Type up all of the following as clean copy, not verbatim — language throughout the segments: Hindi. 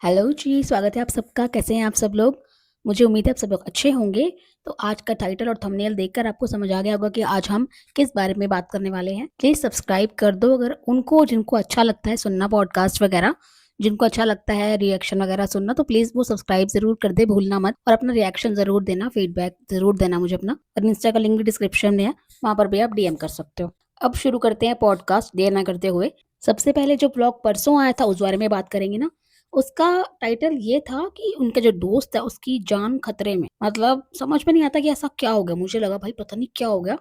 हेलो जी, स्वागत है आप सबका। कैसे हैं आप सब लोग? मुझे उम्मीद है आप सब लोग अच्छे होंगे। तो आज का टाइटल और थंबनेल देखकर आपको समझ आ गया होगा कि आज हम किस बारे में बात करने वाले हैं। प्लीज़ सब्सक्राइब कर दो अगर उनको जिनको अच्छा लगता है सुनना पॉडकास्ट वगैरह, जिनको अच्छा लगता है रिएक्शन वगैरह सुनना, तो प्लीज़ वो सब्सक्राइब ज़रूर कर दें, भूलना मत और अपना रिएक्शन ज़रूर देना, फीडबैक ज़रूर देना मुझे अपना। और इंस्टा का लिंक भी डिस्क्रिप्शन में है, वहाँ पर भी आप डीएम कर सकते हो। अब शुरू करते हैं पॉडकास्ट देर ना करते हुए। सबसे पहले जो ब्लॉग परसों आया था उस बारे में बात करेंगे ना। उसका टाइटल ये था कि उनका जो दोस्त है उसकी जान खतरे में। मतलब समझ में नहीं आता कि ऐसा क्या हो गया? मुझे लगा भाई पता नहीं क्या हो गया,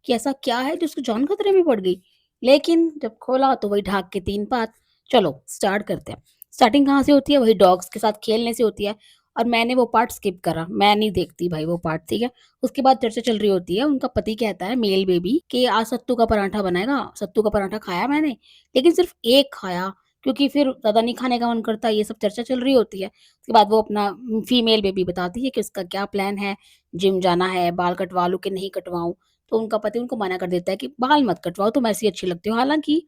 कि ऐसा क्या है जो उसकी जान खतरे में पड़ गई? लेकिन जब खोला तो वही ढाक के 3 पात। चलो स्टार्ट करते हैं। स्टार्टिंग कहाँ से होती है? वही डॉग्स के साथ खेलने से होती है और मैंने वो पार्ट स्किप करा। मैं नहीं देखती भाई वो पार्ट, ठीक है? उसके बाद चर्चा चल रही होती है, उनका पति कहता है मेल बेबी कि आज सत्तू का पराठा बनाएगा। सत्तू का पराठा खाया मैंने, लेकिन सिर्फ़ 1 खाया क्योंकि फिर ज़्यादा नहीं खाने का मन करता, ये सब चर्चा चल रही होती है। उसके बाद वो अपना फीमेल बेबी बताती है कि उसका क्या प्लान है, जिम जाना है, बाल कटवा लूँ कि नहीं कटवाऊँ? तो उनका पति उनको मना कर देता है कि बाल मत कटवाओ, तुम ऐसी अच्छी लगती हो। हालाँकि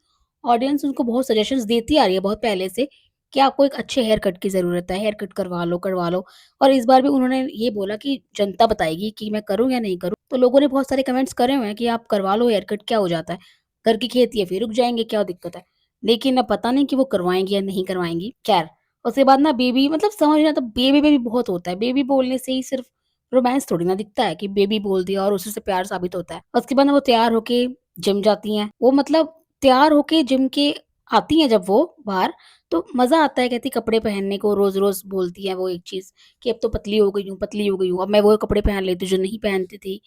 ऑडियंस उनको बहुत सजेशंस देती आ रही है बहुत पहले से कि आपको एक अच्छे हेयर कट की ज़रूरत है, हेयर कट करवा लो, करवा लो। और इस बार भी उन्होंने ये बोला कि जनता बताएगी कि मैं करूँ या नहीं करूँ। तो लोगों ने बहुत सारे कमेंट्स करे हुए हैं कि आप करवा लो हेयर कट, क्या हो जाता है? घर की खेती है, फिर रुक जाएँगे, क्या दिक्कत है? लेकिन अब पता नहीं कि वो करवाएँगी या नहीं करवाएँगी। ख़ैर, उसके बाद ना बेबी, मतलब समझ में आता, बेबी बेबी बहुत होता है। बेबी बोलने से ही सिर्फ़ रोमांस थोड़ी ना दिखता है कि बेबी बोल दिया और उसी से प्यार साबित होता है। उसके बाद ना वो तैयार होके जिम जाती हैं। वो मतलब तैयार होके जिम के आती हैं जब वो बाहर, तो मज़ा आता है, कहती कपड़े पहनने को। रोज़-रोज़ बोलती हैं वो एक चीज़ कि अब तो पतली हो गई हूँ, पतली हो गई हूँ। अब मैं वो कपड़े पहन लेती हूँ जो नहीं पहनती थी।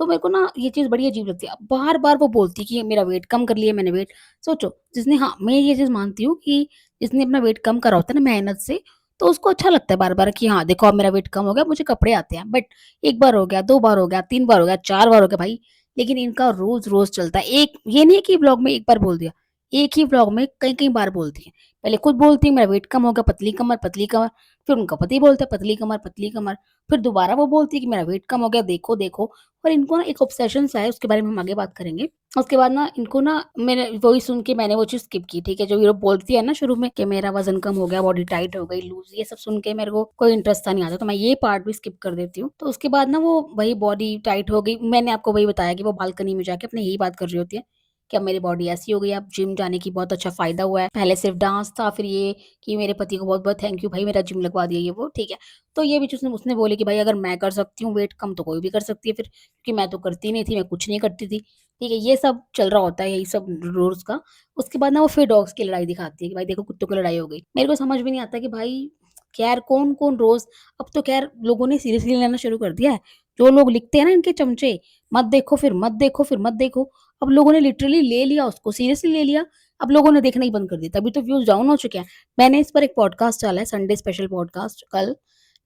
तो मेरे को ना ये चीज़ बड़ी अजीब लगती है। बार-बार वो बोलती है कि मेरा वेट कम कर लिया मैंने, वेट। सोचो, जिसने, हाँ, मैं ये चीज़ मानती हूँ कि जिसने अपना वेट कम करा होता है ना मेहनत से, तो उसको अच्छा लगता है बार-बार कि हाँ, देखो अब मेरा वेट कम हो गया, मुझे कपड़े आते हैं। बट 1 बार हो गया, 2 बार हो गया, 3 बार हो गया, 4 बार हो गया भाई, लेकिन इनका रोज़-रोज़ चलता है। एक ये नहीं है कि व्लॉग में 1 बार बोल दिया, एक ही व्लॉग में कई-कई बार बोलती हैं। पहले खुद बोलती हैं मेरा वेट कम हो गया, पतली कमर, पतली कमर। फिर उनका पति बोलता है पतली कमर, पतली कमर। फिर दोबारा वो बोलती है कि मेरा वेट कम हो गया, देखो, देखो। और इनको ना एक ऑब्सेशन सा है, उसके बारे में हम आगे बात करेंगे। उसके बाद ना इनको ना, मैंने वही सुन के मैंने वो चीज़ स्किप की, ठीक है? जो ये बोलती है ना शुरू में कि मेरा वज़न कम हो गया, बॉडी टाइट हो गई, लूज़, ये सब सुन के मेरे को कोई इंटरेस्ट सा नहीं आता, तो मैं ये पार्ट भी स्किप कर देती हूँ। तो उसके बाद ना वो वही बॉडी टाइट हो गई, मैंने आपको वही बताया कि वो बालकनी में जाके अपनी यही बात कर रही होती है कि अब मेरी बॉडी ऐसी हो गई, अब जिम जाने की बहुत अच्छा फ़ायदा हुआ है। पहले सिर्फ डांस था, फिर ये कि मेरे पति को बहुत-बहुत थैंक यू भाई, मेरा जिम लगवा दिया, ये वो, ठीक है। तो ये बीच उसने उसने बोली कि भाई अगर मैं कर सकती हूँ वेट कम, तो कोई भी कर सकती है फिर, क्योंकि मैं तो करती नहीं थी, मैं कुछ नहीं करती थी। ठीक है, ये सब चल रहा होता है, यही सब रोज़ का। उसके बाद ना वो फिर डॉग्स की लड़ाई दिखाती है कि भाई देखो कुत्तों की लड़ाई हो गई। मेरे को समझ में नहीं आता कि भाई खैर कौन-कौन रोज़, अब तो खैर लोगों ने सीरियसली लेना शुरू कर दिया है। जो लोग लिखते हैं ना इनके चमचे, मत देखो, फिर मत देखो, फिर मत देखो। अब लोगों ने लिटरली ले लिया उसको, सीरियसली ले लिया। अब लोगों ने देखना ही बंद कर दिया, तभी तो व्यूज़ डाउन हो चुके हैं। मैंने इस पर एक पॉडकास्ट डाला है, संडे स्पेशल पॉडकास्ट कल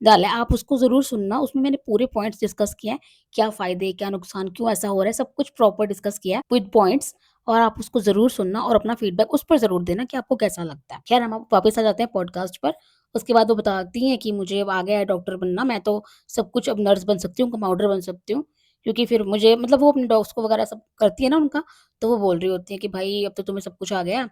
डाला है, आप उसको ज़रूर सुनना। उसमें मैंने पूरे पॉइंट्स डिस्कस किए हैं, क्या फ़ायदे, क्या नुकसान, क्यों ऐसा हो रहा है, सब कुछ प्रॉपर डिस्कस किया है विद पॉइंट्स। और आप उसको ज़रूर सुनना और अपना फीडबैक उस पर ज़रूर देना कि आपको कैसा लगता है। खैर हम अब वापस आ जाते हैं पॉडकास्ट पर। उसके बाद वो बताती हैं कि मुझे अब आ गया है डॉक्टर बनना, मैं तो सब कुछ अब नर्स बन सकती हूँ, कंपाउंडर बन सकती हूँ। क्योंकि फिर मुझे, मतलब वो अपने डॉग्स को वगैरह सब करती है ना उनका, तो वो बोल रही होती है कि भाई अब तो तुम्हें सब कुछ आ गया है।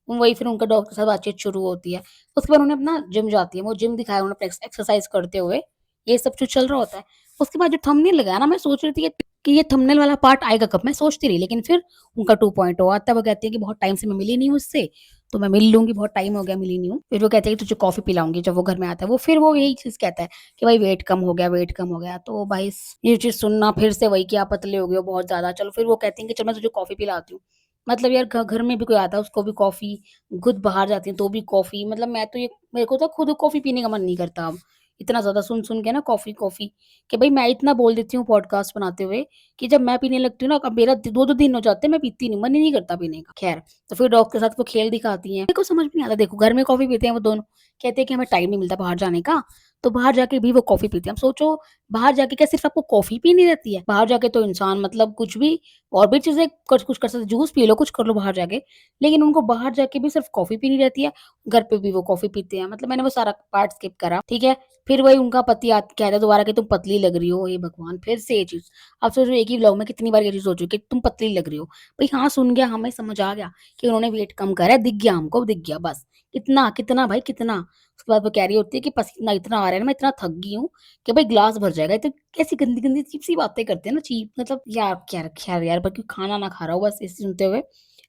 वही फिर उनका डॉक्टर के साथ बातचीत शुरू होती है। उसके बाद उन्हें अपना जिम जाती है, वो जिम दिखाया उन्होंने अपना एक्सरसाइज़ करते हुए, ये सब जो चल रहा होता है। उसके बाद जो थंबनेल लगाया ना, मैं सोच रही थी कि ये थंबनेल वाला पार्ट आएगा कब? मैं सोचती रही, लेकिन फिर उनका 2.0 आता है, वो कहती है कि बहुत टाइम से मैं मिली नहीं हूँ उससे, तो मैं मिल लूँगी, बहुत टाइम हो गया मिली नहीं हूँ। फिर वो कहते हैं कि तुझे कॉफ़ी पिलाऊँगी, जब वो घर में आता है, वो फिर वो यही चीज़ कहता है कि भाई वेट कम हो गया, वेट कम हो गया। तो भाई ये चीज़ सुनना फिर से वही कि आप पतले हो गए हो बहुत ज़्यादा। चलो फिर वो कहती हैं कि चल मैं तुझे कॉफ़ी पिलाती हूँ। मतलब यार घर में भी कोई आता है उसको भी कॉफ़ी, खुद बाहर जाती हैं तो भी कॉफ़ी, मतलब मैं तो ये, मेरे को तो खुद कॉफ़ी पीने का मन नहीं करता अब। इतना ज़्यादा सुन-सुन के ना कॉफ़ी, कॉफ़ी कि भई मैं इतना बोल देती हूँ पॉडकास्ट बनाते हुए कि जब मैं पीने लगती हूँ ना, अब मेरा 2-2 दिन हो जाते हैं मैं पीती नहीं, मन ही नहीं करता पीने का। ख़ैर, तो फिर डॉग के साथ वो खेल दिखाती हैं। मेरे को समझ में नहीं आता, देखो घर में कॉफ़ी पीते हैं वो दोनों, कहते हैं कि हमें टाइम नहीं मिलता बाहर जाने का, तो बाहर जाके भी वो कॉफ़ी पीते हैं। अब सोचो, बाहर जाके क्या सिर्फ़ आपको कॉफ़ी पीनी रहती है? बाहर जाके तो इंसान मतलब कुछ भी और भी चीज़ें कुछ कर सकते, जूस पी लो, कुछ कर लो बाहर जाके, लेकिन उनको बाहर जाके भी सिर्फ़ कॉफ़ी पीनी रहती है, घर पे भी वो कॉफ़ी पीते हैं। मतलब मैंने वो सारा पार्ट स्किप करा, ठीक है? फिर वही उनका पति कहता है दोबारा कि तुम पतली लग रही हो, हे भगवान! फिर से ये चीज़। आप सोचो एक ही व्लॉग में कितनी बार ये चीज़ हो चुकी है कि तुम पतली लग रही हो। भई हाँ, सुन गया, हमें समझ आ गया कि उन्होंने वेट कम करा है, दिख गया हमको, दिख गया बस। इतना, कितना भाई कितना? उसके बाद वो कह रही होती है कि पसीना इतना आ रहा है ना, मैं इतना थक गई हूँ कि भाई ग्लास भर जाएगा। ये तो कैसी गंदी-गंदी अजीब-सी बातें करते हैं ना, चीप मतलब यार क्या रखा है यार, बल्कि खाना ना खा रहा हो बस ऐसे सुनते हुए।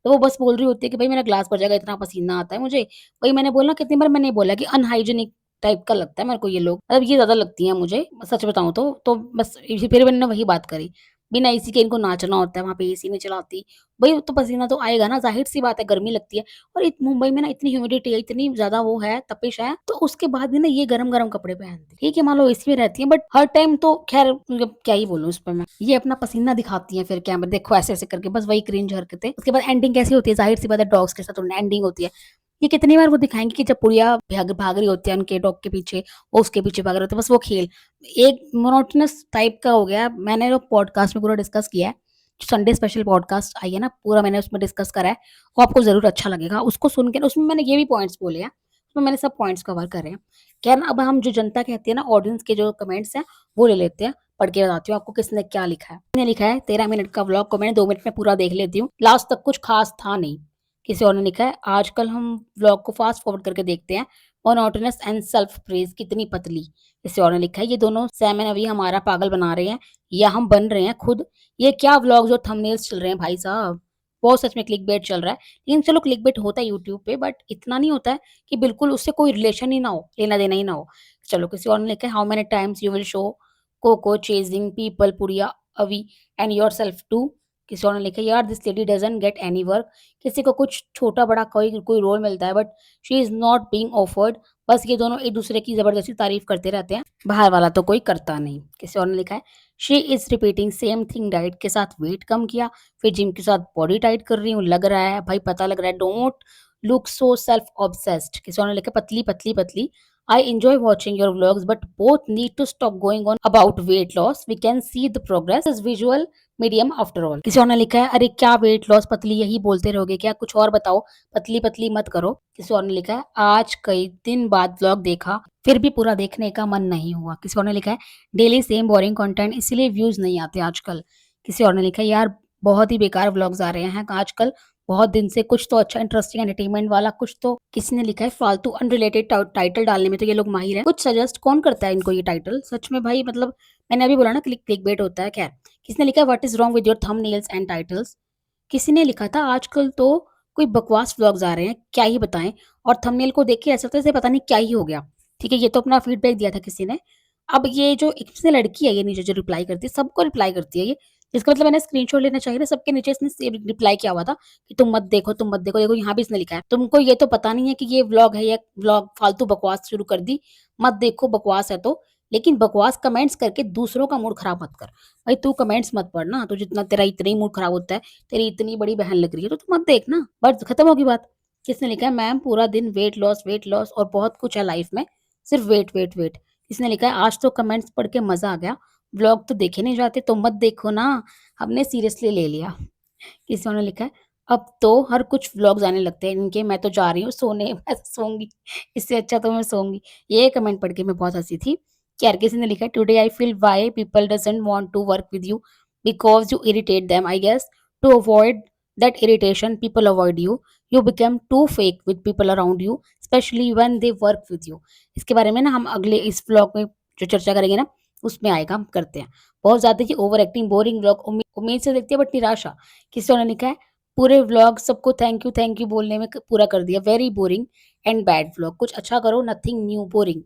तो वो बस बोल रही होती है कि भाई मेरा ग्लास भर जाएगा, इतना पसीना आता है मुझे। वही मैंने बोला कितनी बार मैंने बोला कि अनहाइजीनिक टाइप का लगता है मेरे को ये लोग, मतलब ये ज़्यादा लगती हैं मुझे, सच बताऊँ तो। तो बस फिर मैंने वही बात करी, बिना एसी के इनको नाचना होता है, वहाँ पे एसी नहीं चलाती। भई तो पसीना तो आएगा ना, ज़ाहिर-सी बात है, गर्मी लगती है। और मुंबई में ना इतनी ह्यूमिडिटी है, इतनी ज़्यादा वो है, तपिश है, तो उसके बाद भी ना ये गरम-गरम कपड़े पहनती है। ठीक है, मान लो एसी में रहती है, बट हर टाइम तो ख़ैर मतलब क्या ही बोलूँ इस पे मैं। ये अपना पसीना दिखाती हैं फिर कैमरे देखो ऐसे-ऐसे करके, बस वही क्रिंज हरकतें। उसके बाद एंडिंग कैसी होती है, ज़ाहिर-सी बात है डॉग्स के साथ एंडिंग होती है। ये कितनी बार वो दिखाएँगे कि जब पुड़िया भाग भाग रही होती है उनके डॉग के पीछे, वो उसके पीछे भाग रहे होते हैं, बस वो खेल। एक मोनोटोनस टाइप का हो गया। मैंने वो पॉडकास्ट में पूरा डिस्कस किया है। संडे स्पेशल पॉडकास्ट आई है ना, पूरा मैंने उसमें डिस्कस करा है, वो आपको ज़रूर अच्छा लगेगा। उसको सुन के ना उसमें मैंने ये भी पॉइंट्स बोले हैं, उसमें मैंने सब पॉइंट्स कवर करे हैं। क्या है ना, अब हम जो जनता कहती है ना, ऑडियंस के जो कमेंट्स हैं, वो ले लेते हैं। पढ़ के बताती हूँ आपको किसने क्या लिखा है। किसने लिखा है 13 मिनट का व्लॉग को मैंने 2 मिनट में पूरा देख लेती हूँ, लास्ट तक कुछ ख़ास था नहीं। किसी और ने लिखा है आजकल हम व्लॉग को फ़ास्ट फॉरवर्ड करके देखते हैं, मोनोटोनस एंड सेल्फ प्रेज़ कितनी पतली। किसी और ने लिखा है ये दोनों सैम एंड अवी हमारा पागल बना रहे हैं या हम बन रहे हैं खुद। ये क्या व्लॉग्स और थंबनेल्स चल रहे हैं भाई साहब। बहुत सच में क्लिकबेट चल रहा है। लेकिन चलो क्लिकबेट होता है यूट्यूब पे, बट इतना नहीं होता है कि बिल्कुल उससे कोई रिलेशन ही ना हो, लेना-देना ही ना हो। चलो किसी और ने लिखा है how many times you will show Coco chasing people पुड़िया, अवी एंड योरसेल्फ टू। किसी और ने लिखा है यार this lady doesn't get any work. किसी को कुछ छोटा-बड़ा कोई कोई रोल मिलता है, but she is not being offered. बस ये दोनों एक-दूसरे की ज़बरदस्ती तारीफ़ करते रहते हैं। बाहर वाला तो कोई करता नहीं। किसी और ने लिखा है she is repeating same thing, diet के साथ वेट कम किया, फिर जिम के साथ बॉडी टाइट कर रही हूँ, लग रहा है भाई पता लग रहा है don't look so self obsessed. किसी और ने लिखा पतली, पतली, पतली। I enjoy watching your vlogs, but both need to stop going on about weight loss. We can see the progress is visual medium after all. किसी और ने लिखा है अरे क्या वेट लॉस, पतली यही बोलते रहोगे क्या, कुछ और बताओ, पतली पतली मत करो। किसी और ने लिखा है आज कई दिन बाद व्लॉग देखा, फिर भी पूरा देखने का मन नहीं हुआ। किसी और ने लिखा है डेली सेम बोरिंग कंटेंट इसीलिए व्यूज नहीं आते आजकल। किसी और ने लिखा है यार बहुत ही बेकार व्लॉग्स आ रहे हैं आजकल, बहुत दिन से कुछ तो अच्छा इंटरेस्टिंग एंटरटेनमेंट वाला कुछ तो। किसी ने लिखा है फालतू अनरिलेटेड टाइटल डालने में तो ये लोग माहिर हैं, कुछ सजेस्ट कौन करता है इनको ये टाइटल, सच में भाई मतलब मैंने अभी बोला ना क्लिकबेट होता है। खैर किसने लिखा है what is wrong with your thumbnails and titles. किसी ने लिखा था आजकल तो कोई बकवास व्लॉग्स आ रहे हैं, क्या ही बताएं, और थंबनेल को देख के ऐसा लगता है जैसे पता नहीं क्या ही हो गया। ठीक है, ये तो अपना फीडबैक दिया था किसी ने। अब ये जो एक इसने लड़की है ये नीचे जो रिप्लाई करती है, सबको रिप्लाई करती है ये। इसका मतलब मैंने स्क्रीनशॉट लेना चाहिए ना, सबके नीचे इसने सेव रिप्लाई किया हुआ था कि तुम मत देखो, तुम मत देखो। देखो यहाँ भी इसने लिखा है तुमको ये तो पता नहीं है कि ये व्लॉग है या व्लॉग फालतू बकवास शुरू कर दी, मत देखो बकवास है तो। लेकिन बकवास कमेंट्स करके दूसरों का मूड खराब मत कर। भाई तू कमेंट्स मत पढ़ ना, तो जितना तेरा इतना ही मूड खराब होता है, तेरी इतनी बड़ी बहन लग रही है तो तू मत देख ना, बस खत्म होगी बात। किसने लिखा है मैम पूरा दिन वेट लॉस और बहुत कुछ है लाइफ में, सिर्फ वेट वेट वेट। किसने लिखा है आज तो कमेंट्स पढ़ के मजा आ गया, व्लॉग तो देखे नहीं जाते तो मत देखो ना, हमने सीरियसली ले लिया। किसी और ने लिखा है अब तो हर कुछ व्लॉग्स आने लगते हैं इनके, मैं तो जा रही हूँ सोने, मैं तो सोऊंगी, इससे अच्छा तो मैं सोऊंगी। ये कमेंट पढ़ के मैं बहुत हंसी थी। यार किसी ने लिखा है today I feel why people doesn't want to work with you because you irritate them, I guess to avoid that irritation people avoid you, you become too fake with people around you specially when they work with you. इसके बारे में ना हम अगले इस व्लॉग में जो चर्चा करेंगे ना, उसमें आएगा, हम करते हैं। बहुत ज़्यादा ही ओवर एक्टिंग बोरिंग व्लॉग, उम्मीद से देखते हैं बट निराशा। किसी ने लिखा है पूरे व्लॉग सबको थैंक यू बोलने में पूरा कर दिया, very boring and bad vlog, कुछ अच्छा करो, नथिंग न्यू बोरिंग।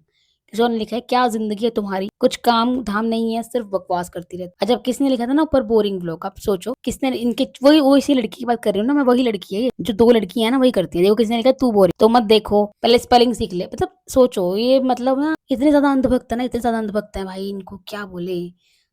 किसी ने लिखा है क्या जिंदगी है तुम्हारी, कुछ काम धाम नहीं है, सिर्फ बकवास करती रहती। अच्छा किसने लिखा था ना ऊपर बोरिंग व्लॉग, आप सोचो किसने इनके, वही वो इसी लड़की की बात कर रही हूँ ना मैं, वही लड़की है ये, जो दो लड़की है ना वही करती है। देखो किसने लिखा तू बोरिंग तो मत देखो, पहले स्पेलिंग सीख ले। मतलब सोचो ये मतलब ना इतने ज्यादा अंधभक्त है ना, इतने ज्यादा अंधभक्त है भाई, इनको क्या बोले।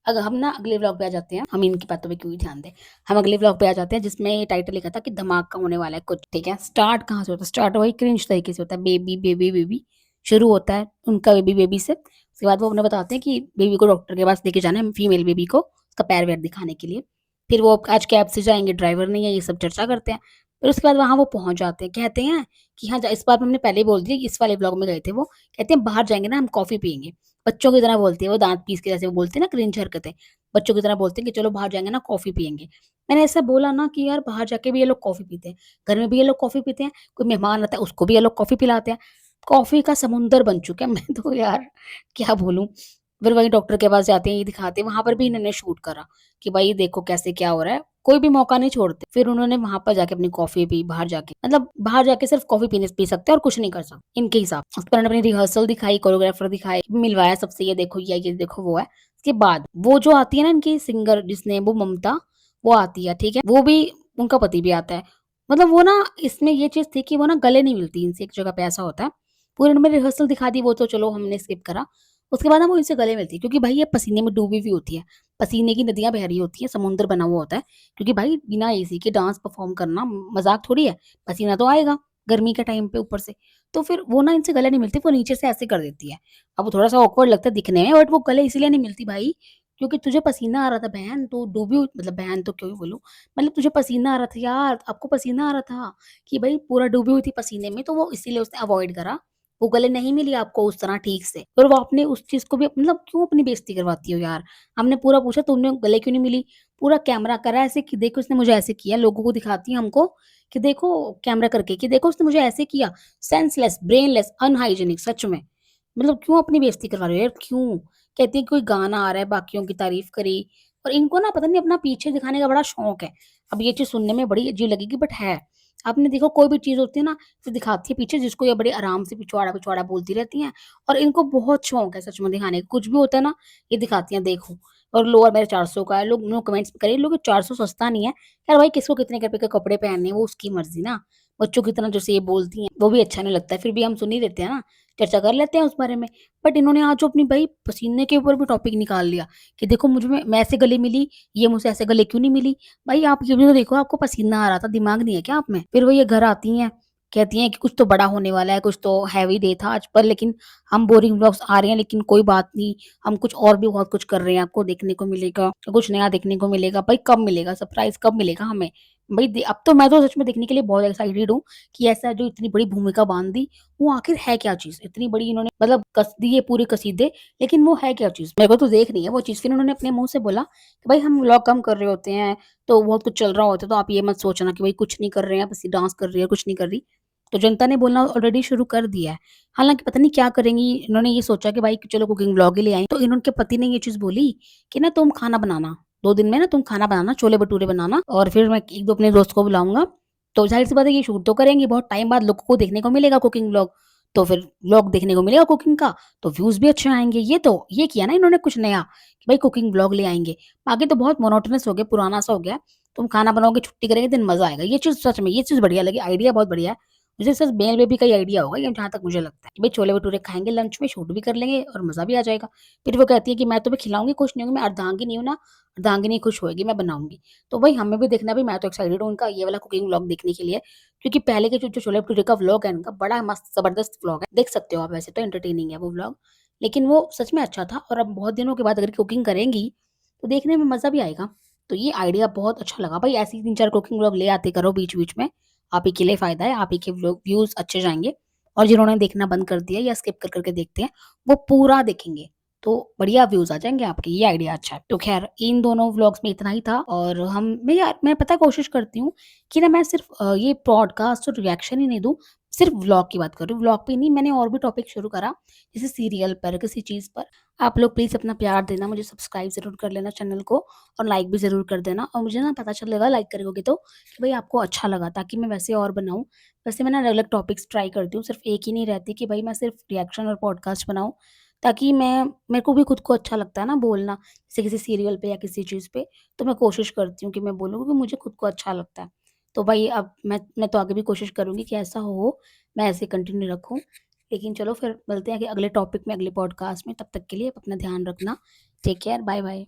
अगर हम ना अगले व्लॉग पे आ जाते हैं, हम इनकी बातों पे क्यों ही ध्यान दें। हम अगले व्लॉग पे आ जाते हैं जिसमें ये टाइटल लिखा था कि धमाका होने वाला है कुछ। ठीक है, स्टार्ट कहाँ से होता है, स्टार्ट वही क्रिंज तरीके से होता है, बेबी बेबी बेबी शुरू होता है उनका बेबी बेबी से। उसके बाद वो उन्हें बताते हैं कि बेबी को डॉक्टर के पास लेके जाना है, फीमेल बेबी को उसका पैर वैर दिखाने के लिए। फिर वो आज कैब से जाएंगे, ड्राइवर नहीं है, ये सब चर्चा करते हैं। फिर उसके बाद वहां वो पहुंच जाते हैं, कहते हैं कि हाँ इस बात हमने पहले ही बोल दिया, इस वाले ब्लॉग में गए थे वो, कहते हैं बाहर जाएंगे ना हम कॉफी पियेंगे। बच्चों की तरह बोलती है वो, दांत पीस के जैसे वो बोलते हैं ना क्रिंज हरकतें, बच्चों की तरह बोलते हैं कि चलो बाहर जाएंगे ना कॉफी पियेंगे। मैंने ऐसा बोला ना कि यार बाहर जाके भी ये लोग कॉफ़ी पीते हैं, घर में भी ये लोग कॉफ़ी पीते हैं, कोई मेहमान आता है उसको भी ये लोग कॉफ़ी पिलाते हैं। कॉफ़ी का समुंदर बन चुका है मैं तो यार क्या बोलूँ। फिर वही डॉक्टर के पास जाते हैं, ये दिखाते हैं, वहाँ पर भी इन्होंने शूट करा कि भाई देखो कैसे क्या हो रहा है, कोई भी मौका नहीं छोड़ते। फिर उन्होंने वहाँ पर जाके अपनी कॉफ़ी पी बाहर जाके, मतलब बाहर जाके सिर्फ़ कॉफ़ी पी सकते हैं और कुछ नहीं कर सकते इनके हिसाब से। उसके बाद अपनी रिहर्सल दिखाई, कोरियोग्राफर दिखाए, मिलवाया सबसे ये देखो वो है। उसके बाद वो जो आती है ना इनकी सिंगर जिसने वो ममता, वो आती है, ठीक है? वो भी उनका पति भी आता है। मतलब वो ना इसमें ये चीज़ थी कि वो ना गले नहीं मिलती इनसे एक जगह पे ऐसा होता है। पूरे उन्होंने रिहर्सल दिखा दी वो तो चलो हमने स्किप करा। उसके बाद ना वो इनसे गले मिलती है क्योंकि भाई ये पसीने में डूबी हुई होती है। पसीने की नदियाँ बह रही होती हैं, समुद्र बना हुआ होता है। क्योंकि भाई बिना एसी के डांस परफ़ॉर्म करना मज़ाक थोड़ी है। पसीना तो आएगा गर्मी के टाइम पे ऊपर से। तो फिर वो ना इनसे गले नहीं मिलती, वो नीचे से ऐसे कर देती है। अब वो थोड़ा-सा ऑकवर्ड लगता है दिखने में बट वो गले इसीलिए नहीं मिलती भाई क्योंकि तुझे पसीना आ रहा था बहन, तू डूबी हुई मतलब बहन तो क्यों ही बोलूँ, मतलब तुझे पसीना आ रहा था यार, आपको पसीना आ रहा था कि भई पूरा डूबी हुई थी पसीने में, तो वो इसीलिए उसने अवॉइड करा। वो गले नहीं मिली आपको उस तरह ठीक से, और वो आपने उस चीज़ को भी मतलब क्यों अपनी बेइज़्ज़ती करवाती हो यार? हमने पूरा पूछा तुमने गले क्यों नहीं मिली? पूरा कैमरा करा ऐसे कि देखो इसने मुझे ऐसे किया, लोगों को दिखाती है हमको कि देखो कैमरा करके कि देखो उसने मुझे ऐसे किया। सेंसलेस, ब्रेनलेस, अनहाइजीनिक सच में। मतलब क्यों अपनी बेइज़्ज़ती करवा रहे हो यार, क्यों? कहती है कोई गाना आ रहा है, बाकियों की तारीफ़ करी और इनको ना पता नहीं अपना पीछे दिखाने का बड़ा शौक है। अब ये चीज़ सुनने में बड़ी अजीब लगेगी बट है। आपने देखो कोई भी चीज़ होती है ना, फिर दिखाती है पीछे जिसको ये बड़े आराम से पिछवाड़ा-पिछवाड़ा बोलती रहती हैं और इनको बहुत शौक है सच में दिखाने का। कुछ भी होता है ना, ये दिखाती हैं देखो और लोअर मेरा 400 का है, लोग नो कमेंट्स करिए लोग 400 सस्ता नहीं है। यार भाई किसको कितने रुपए के कपड़े पहनने हैं वो उसकी मर्ज़ी ना। बच्चों की तरह जैसे ये बोलती हैं, वो भी अच्छा नहीं लगता है, फिर भी हम सुन ही लेते हैं ना, चर्चा कर लेते हैं उस बारे में। बट इन्होंने आज जो अपनी भई पसीने के ऊपर भी टॉपिक निकाल लिया कि देखो मुझ में मैं ऐसे गले मिली, ये मुझसे ऐसे गले क्यों नहीं मिली? भाई आप ये भी तो देखो आपको पसीना आ रहा था, दिमाग नहीं है क्या आप में? फिर वो ये घर आती हैं, कहती हैं कि कुछ तो बड़ा होने वाला है, कुछ तो हैवी डे था आज पर लेकिन हम बोरिंग व्लॉग्स आ रहे हैं लेकिन कोई बात नहीं, हम कुछ और भी बहुत कुछ कर रहे हैं, आपको देखने को मिलेगा, कुछ नया देखने को मिलेगा। भाई कब मिलेगा? सरप्राइज़ कब मिलेगा हमें? भई अब तो मैं तो सच में देखने के लिए बहुत एक्साइटेड हूँ कि ऐसा जो इतनी बड़ी भूमिका बाँध दी, वो आखिर है क्या चीज़? इतनी बड़ी इन्होंने मतलब कस दी है पूरे कसीदे, लेकिन वो है क्या चीज़? मेरे को तो देखनी है वो चीज़। फिर उन्होंने अपने मुँह से बोला कि भाई हम व्लॉग कम कर रहे होते हैं, तो बहुत कुछ चल रहा होता है, तो आप ये मत सोचना कि भाई कुछ नहीं कर रहे हैं, बस ये डांस कर रही है, कुछ नहीं कर रही। तो जनता ने बोलना ऑलरेडी शुरू कर दिया है। हालाँकि पता नहीं क्या करेंगी, इन्होंने ये सोचा कि भाई चलो कुकिंग व्लॉग ही ले आई, तो इनके पति ने ये चीज़ बोली कि ना तुम खाना बनाना, 2 दिन में ना तुम खाना बनाना, छोले-भटूरे बनाना और फिर मैं 1-2 अपने दोस्त को बुलाऊँगा। तो ज़ाहिर-सी बात है ये शूट तो करेंगी, बहुत टाइम बाद लोगों को देखने को मिलेगा कुकिंग व्लॉग, तो फिर व्लॉग देखने को मिलेगा कुकिंग का, तो व्यूज़ भी अच्छे आएँगे। ये किया ना इन्होंने कुछ नया कि भाई कुकिंग व्लॉग ले आएँगे। बाकी तो बहुत मोनोटोनस हो गया, पुराना-सा हो गया। तुम खाना बनाओगे, छुट्टी करेंगे, दिन मज़ा आएगा। ये चीज़ सच में ये चीज़ बढ़िया लगी, आइडिया बहुत बढ़िया है। मुझे सिर्फ मेल बेबी का ही आइडिया होगा ये जहाँ तक मुझे लगता है कि भाई छोले-भटूरे खाएँगे लंच में, शूट भी कर लेंगे और मज़ा भी आ जाएगा। फिर वो कहती है कि मैं तुम्हें खिलाऊँगी, खुश नहीं होंगी, मैं अर्धांगिनी हूँ ना, अर्धांगिनी खुश होएगी, मैं बनाऊँगी। तो भाई हमें भी देखना है, भाई मैं तो एक्साइटेड हूँ उनका ये वाला कुकिंग व्लॉग देखने के लिए क्योंकि पहले के जो छोले-भटूरे का व्लॉग है इनका बड़ा मस्त ज़बरदस्त व्लॉग है। देख सकते हो आप वैसे तो एंटरटेनिंग है वो व्लॉग। लेकिन वो सच में अच्छा था और अब बहुत दिनों के बाद अगर कुकिंग करेंगी, तो देखने में मज़ा भी आएगा। तो ये आइडिया बहुत अच्छा लगा भाई ऐसे ही 3-4 कुकिंग व्लॉग ले आते करो बीच-बीच में। आप ही के लिए फ़ायदा है, आप ही के व्लॉग व्यूज़ अच्छे जाएँगे और जिन्होंने देखना बंद कर दिया या स्किप कर के देखते हैं, वो पूरा देखेंगे। तो बढ़िया व्यूज़ आ जाएँगे आपके, ये आइडिया अच्छा है। तो ख़ैर इन दोनों व्लॉग्स में इतना ही था और मैं पता है कोशिश करती हूँ कि ना मैं सिर्फ़ ये पॉडकास्ट और रिएक्शन ही नहीं दूँ, सिर्फ़ व्लॉग की बात करूँ। व्लॉग पे ही नहीं मैंने और भी टॉपिक शुरू करा, जैसे सीरियल पर, किसी चीज़ पर। आप लोग प्लीज़ अपना प्यार देना, मुझे सब्सक्राइब ज़रूर कर लेना चैनल को और लाइक भी ज़रूर कर देना और मुझे ना पता चलेगा लाइक करोगे तो कि भई आपको अच्छा लगा ताकि मैं वैसे और बनाऊँ। वैसे मैं ना अलग-अलग टॉपिक्स ट्राई करती हूँ, सिर्फ़ एक ही नहीं रहती कि भई मैं सिर्फ़ रिएक्शन और पॉडकास्ट बनाऊँ, ताकि मेरे को भी खुद को अच्छा लगता है ना बोलना, जैसे किसी सीरियल पे या किसी चीज़ पे, तो मैं कोशिश करती हूँ कि मैं बोलूँ क्योंकि मुझे खुद को अच्छा लगता है। तो भई अब मैं तो आगे भी कोशिश करूँगी कि ऐसा हो, मैं ऐसे कंटिन्यू रखूँ। लेकिन चलो फिर मिलते हैं कि अगले टॉपिक में, अगले पॉडकास्ट में, तब तक के लिए आप अपना ध्यान रखना। Take care, bye-bye.